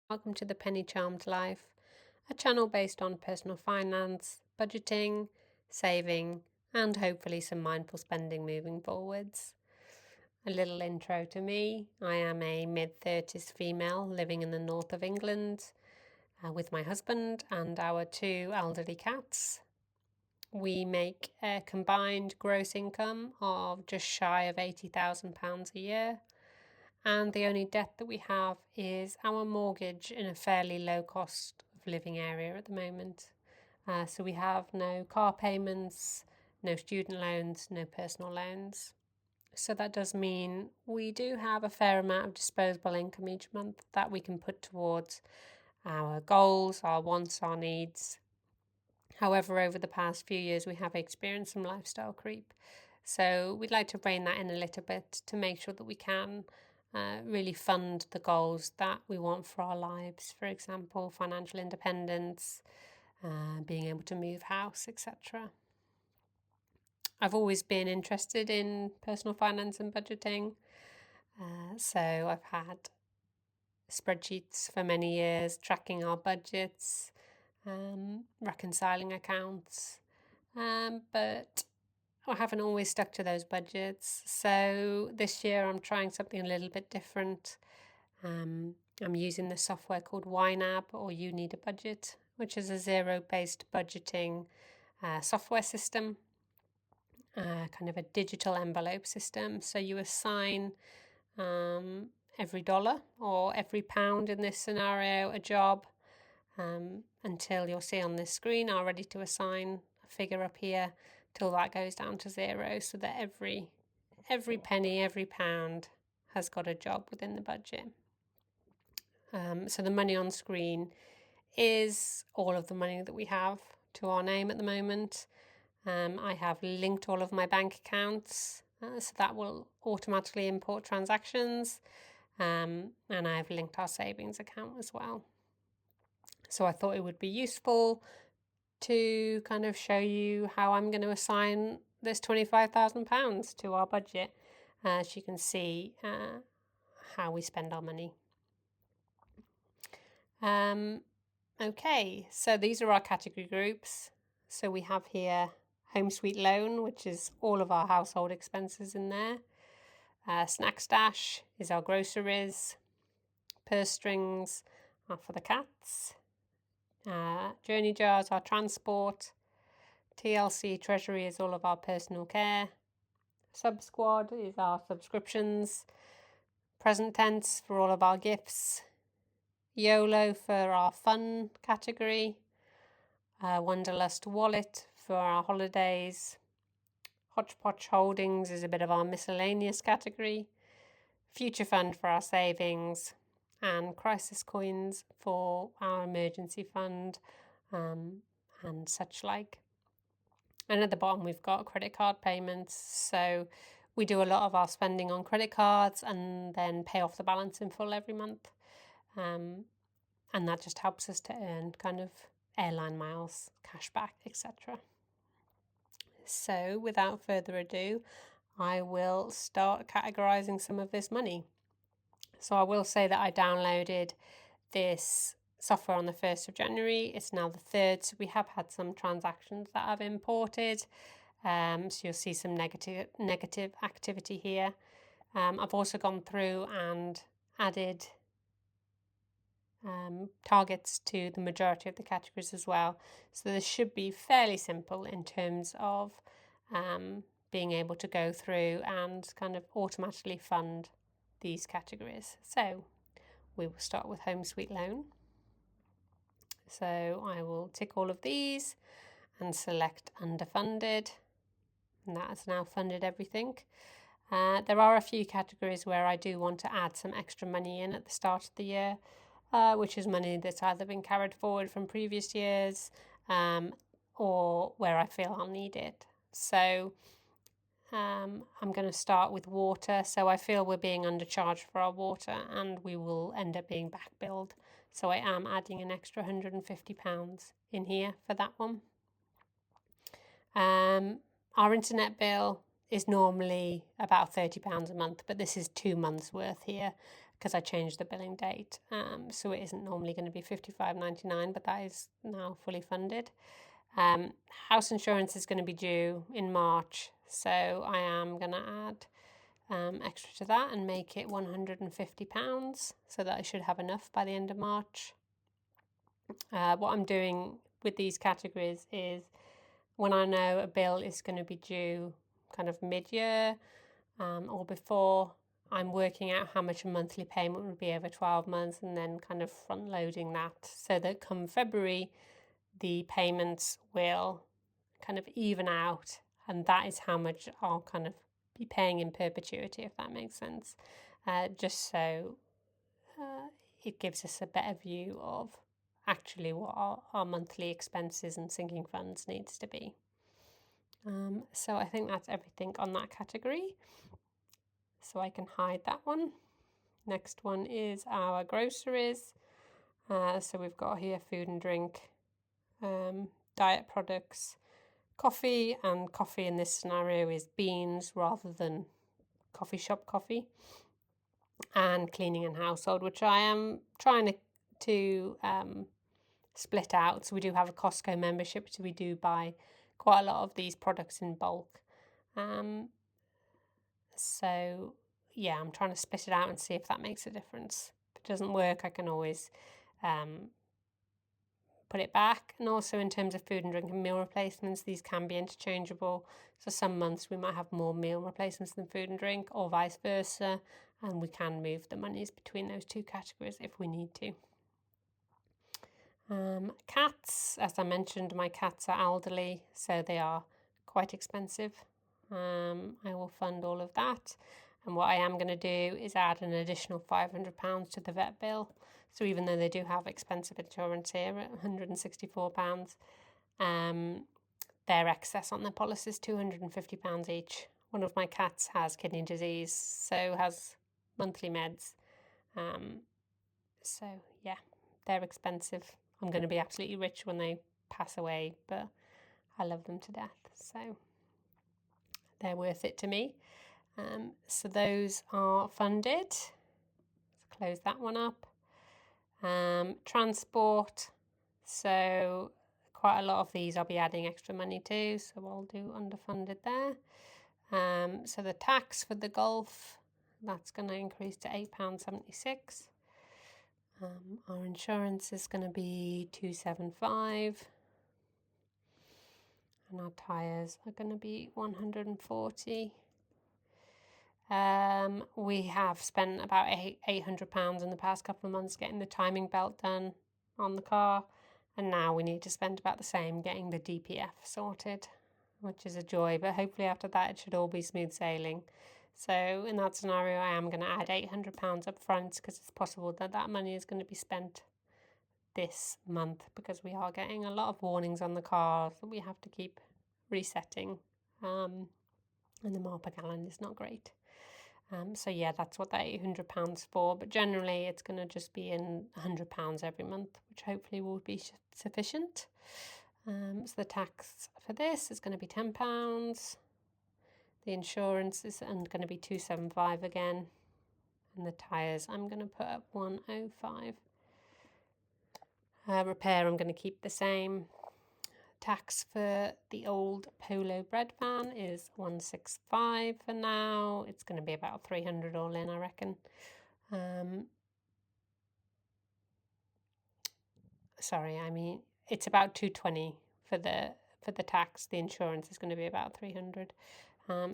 Welcome to the Penny Charmed Life, a channel based on personal finance, budgeting, saving, and hopefully some mindful spending moving forwards. A little intro to me. I am a mid-30s female living in the north of England with my husband and our 2 elderly cats. We make a combined gross income of just shy of £80,000 a year. And the only debt that we have is our mortgage in a fairly low cost of living area at the moment. So we have no car payments, no student loans, no personal loans. So that does mean we do have a fair amount of disposable income each month that we can put towards our goals, our wants, our needs. However, over the past few years, we have experienced some lifestyle creep. So we'd like to rein that in a little bit to make sure that we can really fund the goals that we want for our lives. For example, financial independence, being able to move house, etc. I've always been interested in personal finance and budgeting. So I've had spreadsheets for many years, tracking our budgets, reconciling accounts, but I haven't always stuck to those budgets. So this year I'm trying something a little bit different. I'm using the software called YNAB, or You Need a Budget, which is a zero-based budgeting software system, kind of a digital envelope system. So you assign every dollar or every pound in this scenario a job until you'll see on this screen I'm ready to assign a figure up here till that goes down to 0, so that every penny, every pound has got a job within the budget. So the money on screen is all of the money that we have to our name at the moment. I have linked all of my bank accounts, so that will automatically import transactions, and I've linked our savings account as well. So I thought it would be useful to kind of show you how I'm going to assign this £25,000 to our budget, so you can see how we spend our money. Okay, so these are our category groups. So we have here Home Sweet Loan, which is all of our household expenses in there. Snack Stash is our groceries. Purse strings are for the cats. Journey Jars, our transport. TLC Treasury is all of our personal care. Sub Squad is our subscriptions. Present Tense for all of our gifts. YOLO for our fun category. Wanderlust Wallet for our holidays. Hodgepodge Holdings is a bit of our miscellaneous category. Future Fund for our savings. And Crisis Coins for our emergency fund and such like. And at the bottom we've got credit card payments. So we do a lot of our spending on credit cards and then pay off the balance in full every month. And that just helps us to earn kind of airline miles, cashback, etc. So without further ado, I will start categorizing some of this money. So I will say that I downloaded this software on the 1st of January. It's now the 3rd, so we have had some transactions that I've imported. So you'll see some negative activity here. I've also gone through and added targets to the majority of the categories as well. So this should be fairly simple in terms of being able to go through and kind of automatically fund these categories. So we will start with Home Sweet Loan. So I will tick all of these and select underfunded, and that has now funded everything. There are a few categories where I do want to add some extra money in at the start of the year, which is money that's either been carried forward from previous years or where I feel I'll need it. So I'm going to start with water. So I feel we're being undercharged for our water and we will end up being back billed. So I am adding an extra £150 in here for that one. Our internet bill is normally about £30 a month, but this is 2 months worth here because I changed the billing date. So it isn't normally going to be $55.99, but that is now fully funded. House insurance is going to be due in March, so I am going to add extra to that and make it £150, so that I should have enough by the end of March. What I'm doing with these categories is when I know a bill is going to be due kind of mid-year or before, I'm working out how much a monthly payment would be over 12 months and then kind of front loading that so that come February the payments will kind of even out, and that is how much I'll kind of be paying in perpetuity, if that makes sense, just so it gives us a better view of actually what our monthly expenses and sinking funds needs to be. So I think that's everything on that category. So I can hide that one. Next one is our groceries. So we've got here food and drink, diet products, coffee, and coffee in this scenario is beans rather than coffee shop coffee, and cleaning and household, which I am trying to split out. So we do have a Costco membership, so we do buy quite a lot of these products in bulk. So yeah, I'm trying to split it out and see if that makes a difference. If it doesn't work, I can always put it back. And also in terms of food and drink and meal replacements, these can be interchangeable. So some months we might have more meal replacements than food and drink, or vice versa, and we can move the monies between those two categories if we need to. Cats, as I mentioned, my cats are elderly, so they are quite expensive. I will fund all of that, and what I am going to do is add an additional £500 to the vet bill. So even though they do have expensive insurance here at £164, their excess on their policy is £250 each. One of my cats has kidney disease, so has monthly meds. So yeah, they're expensive. I'm going to be absolutely rich when they pass away, but I love them to death, so they're worth it to me. So those are funded. Let's close that one up. Transport. So quite a lot of these I'll be adding extra money to, so I'll do underfunded there. So the tax for the Golf, that's going to increase to £8.76. Our insurance is going to be £275, and our tyres are going to be £140. We have spent about £800 in the past couple of months getting the timing belt done on the car, and now we need to spend about the same getting the DPF sorted, which is a joy, but hopefully after that it should all be smooth sailing. So in that scenario I am going to add £800 up front, because it's possible that that money is going to be spent this month, because we are getting a lot of warnings on the car that we have to keep resetting, and the mile per gallon is not great. So yeah, that's what that £800 for, but generally it's going to just be in £100 every month, which hopefully will be sufficient. So the tax for this is going to be £10. The insurance is going to be £275 again, and the tyres I'm going to put up £105. Repair I'm going to keep the same. Tax for the old Polo bread van is £165 for now. It's going to be about £300 all in, I reckon. It's about £220 for the tax. The insurance is going to be about £300.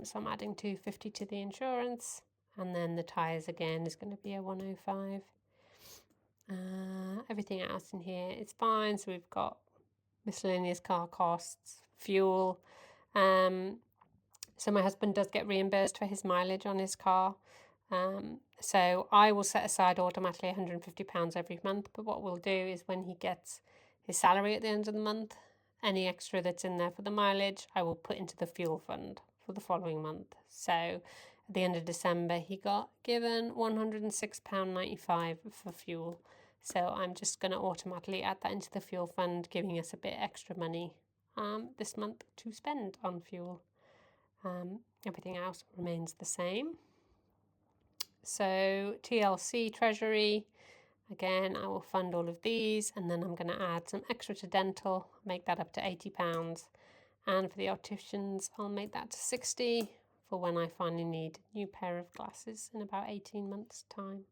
So I'm adding £250 to the insurance, and then the tyres again is going to be a £105. Everything else in here is fine. So we've got miscellaneous car costs, fuel. So my husband does get reimbursed for his mileage on his car. So I will set aside automatically £150 every month. But what we'll do is when he gets his salary at the end of the month, any extra that's in there for the mileage, I will put into the fuel fund for the following month. So at the end of December, he got given £106.95 for fuel. So I'm just going to automatically add that into the fuel fund, giving us a bit extra money this month to spend on fuel. Everything else remains the same. So TLC Treasury, again, I will fund all of these, and then I'm going to add some extra to dental, make that up to £80. And for the opticians, I'll make that to 60 for when I finally need a new pair of glasses in about 18 months' time.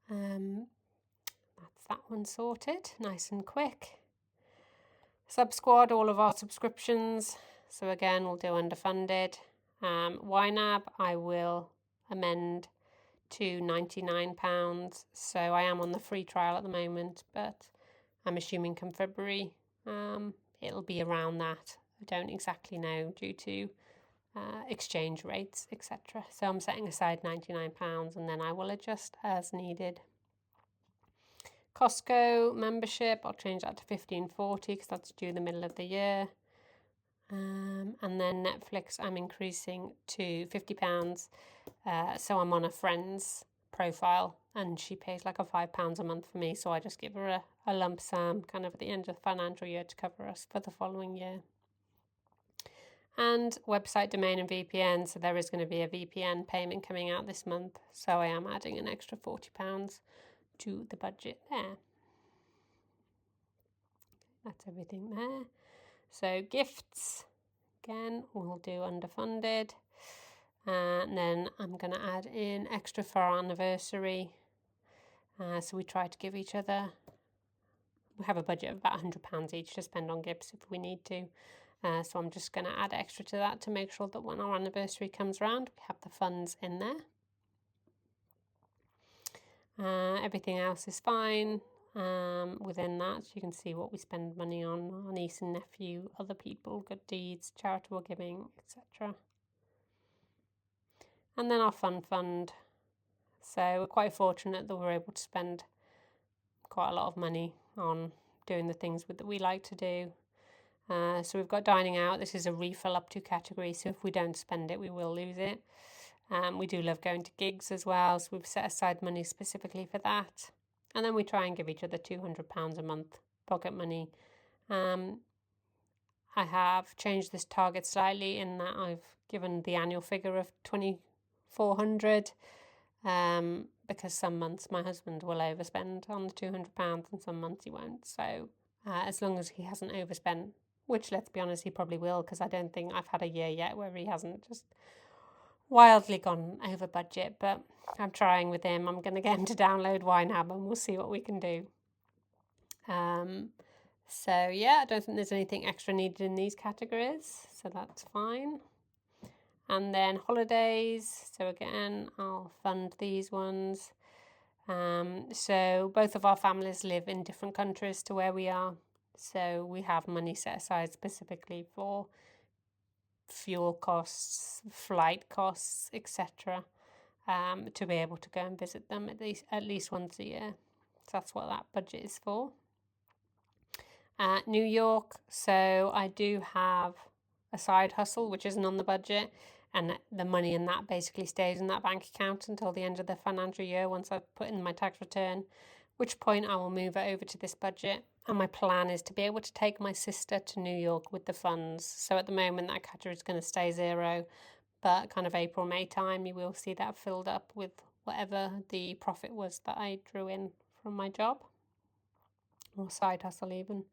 That's that one sorted, nice and quick. Sub-Squad, all of our subscriptions. So again, we'll do underfunded. YNAB, I will amend to £99. So I am on the free trial at the moment, but I'm assuming come February, it'll be around that. I don't exactly know due to exchange rates, etc. So I'm setting aside £99 and then I will adjust as needed. Costco membership, I'll change that to $15.40 because that's due the middle of the year. And then Netflix, I'm increasing to £50. So I'm on a friend's profile and she pays like a £5 a month for me. So I just give her a lump sum kind of at the end of the financial year to cover us for the following year. And website domain and VPN. So there is going to be a VPN payment coming out this month. So I am adding an extra £40 to the budget there. That's everything there. So gifts, again, we'll do underfunded. And then I'm going to add in extra for our anniversary. So we try to give each other, we have a budget of about £100 each to spend on gifts if we need to. So I'm just going to add extra to that to make sure that when our anniversary comes around, we have the funds in there. Everything else is fine. Within that, you can see what we spend money on niece and nephew, other people, good deeds, charitable giving, etc. And then our fund. So we're quite fortunate that we're able to spend quite a lot of money on doing the things that we like to do. So we've got dining out. This is a refill up to category, so if we don't spend it, we will lose it. We do love going to gigs as well, so we've set aside money specifically for that. And then we try and give each other £200 a month pocket money. I have changed this target slightly in that I've given the annual figure of £2,400 because some months my husband will overspend on the £200 and some months he won't. So as long as he hasn't overspent, which let's be honest, he probably will, because I don't think I've had a year yet where he hasn't just wildly gone over budget, but I'm trying with him. I'm going to get him to download YNAB and we'll see what we can do. So yeah, I don't think there's anything extra needed in these categories, so that's fine. And then holidays, so again, I'll fund these ones. So both of our families live in different countries to where we are, so we have money set aside specifically for fuel costs, flight costs, etc., to be able to go and visit them at least once a year. So that's what that budget is for. New York, so I do have a side hustle which isn't on the budget, and the money in that basically stays in that bank account until the end of the financial year once I've put in my tax return, which point I will move it over to this budget. And my plan is to be able to take my sister to New York with the funds. So at the moment that category is going to stay zero, but kind of April, May time, you will see that filled up with whatever the profit was that I drew in from my job, or side hustle even.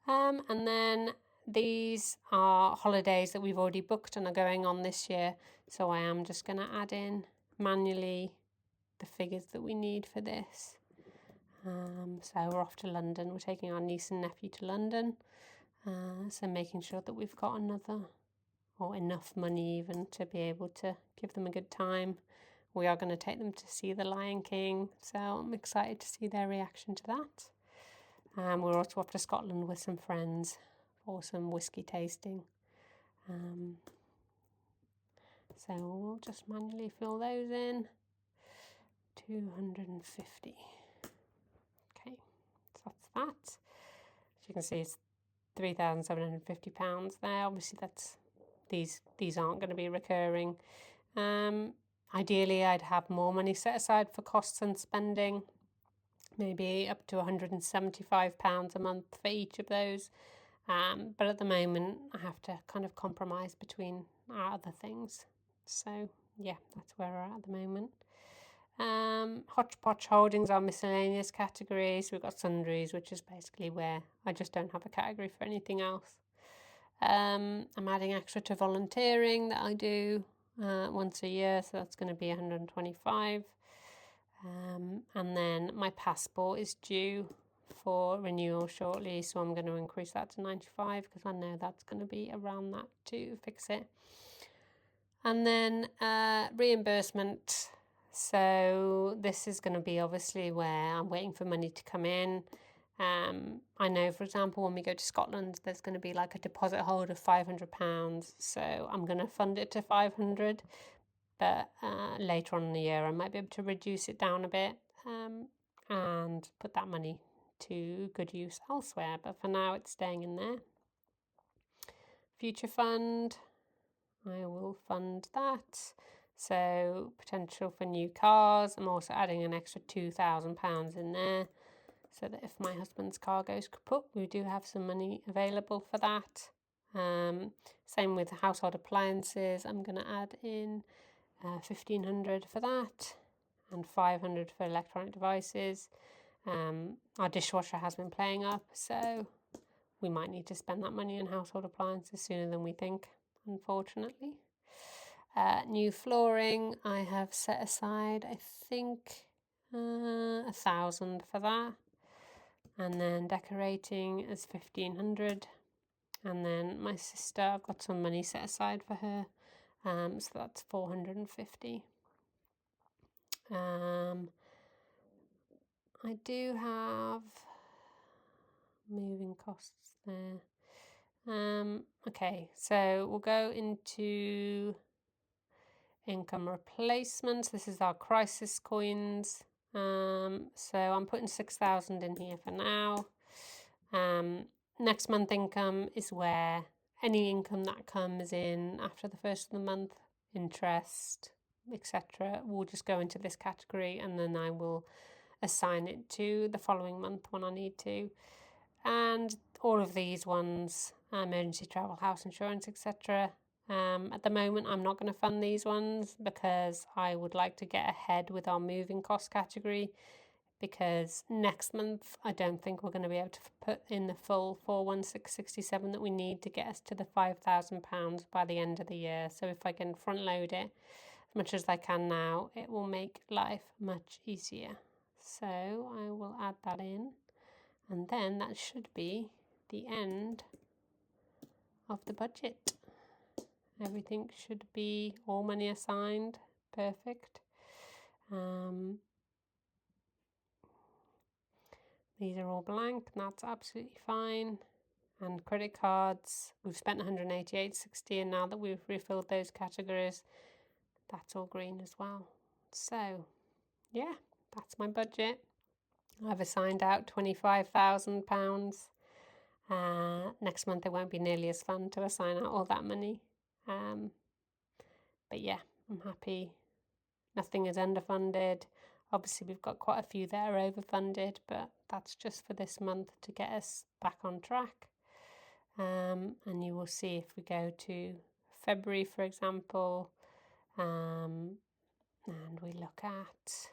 And then these are holidays that we've already booked and are going on this year. So I am just going to add in manually the figures that we need for this. So we're off to London. We're taking our niece and nephew to London. So making sure that we've got enough money even to be able to give them a good time. We are going to take them to see The Lion King. So I'm excited to see their reaction to that. We're also off to Scotland with some friends for some whiskey tasting. So we'll just manually fill those in. 250. Okay, so that's that. As you can see, it's £3,750 there. Obviously, these aren't going to be recurring. Ideally, I'd have more money set aside for costs and spending. Maybe up to £175 a month for each of those. But at the moment, I have to kind of compromise between our other things. So, yeah, that's where we're at the moment. Hodgepodge holdings are miscellaneous categories. We've got sundries, which is basically where I just don't have a category for anything else. I'm adding extra to volunteering that I do once a year, so that's going to be 125. And then my passport is due for renewal shortly, so I'm going to increase that to 95 because I know that's going to be around that to fix it. And then reimbursement. So this is going to be obviously where I'm waiting for money to come in. I know, for example, when we go to Scotland, there's going to be like a deposit hold of £500. So I'm going to fund it to 500, but later on in the year, I might be able to reduce it down a bit and put that money to good use elsewhere. But for now, it's staying in there. Future fund, I will fund that. So potential for new cars. I'm also adding an extra £2,000 in there, so that if my husband's car goes kaput, we do have some money available for that. Same with household appliances. I'm going to add in 1,500 for that and 500 for electronic devices. Our dishwasher has been playing up, so we might need to spend that money on household appliances sooner than we think, unfortunately. New flooring, I have set aside, I think, 1,000 for that. And then decorating is 1,500. And then my sister, I've got some money set aside for her, so that's 450. I do have moving costs there. Okay, so we'll go into income replacements. This is our crisis coins. So I'm putting 6,000 in here for now. Next month income is where any income that comes in after the first of the month, interest, etc., will just go into this category, and then I will assign it to the following month when I need to. And all of these ones, emergency travel, house insurance, etc. At the moment, I'm not going to fund these ones because I would like to get ahead with our moving cost category, because next month I don't think we're going to be able to put in the full 41667 that we need to get us to the £5,000 by the end of the year. So if I can front load it as much as I can now, it will make life much easier. So I will add that in, and then that should be the end of the budget. Everything should be all money assigned, perfect. These are all blank, and that's absolutely fine. And credit cards, we've spent 188.60, and now that we've refilled those categories, that's all green as well. So yeah, that's my budget. I've assigned out £25,000. Next month it won't be nearly as fun to assign out all that money. But yeah, I'm happy. Nothing is underfunded. Obviously, we've got quite a few that are overfunded, but that's just for this month to get us back on track. And you will see if we go to February, for example, and we look at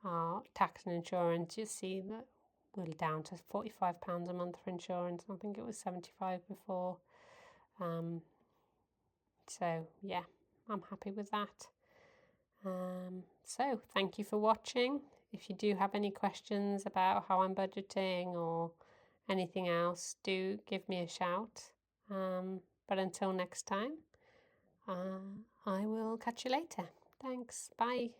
our tax and insurance, you see that we're down to £45 a month for insurance. I think it was 75 before. So yeah, I'm happy with that. So thank you for watching. If you do have any questions about how I'm budgeting or anything else, do give me a shout. But until next time, I will catch you later. Thanks. Bye.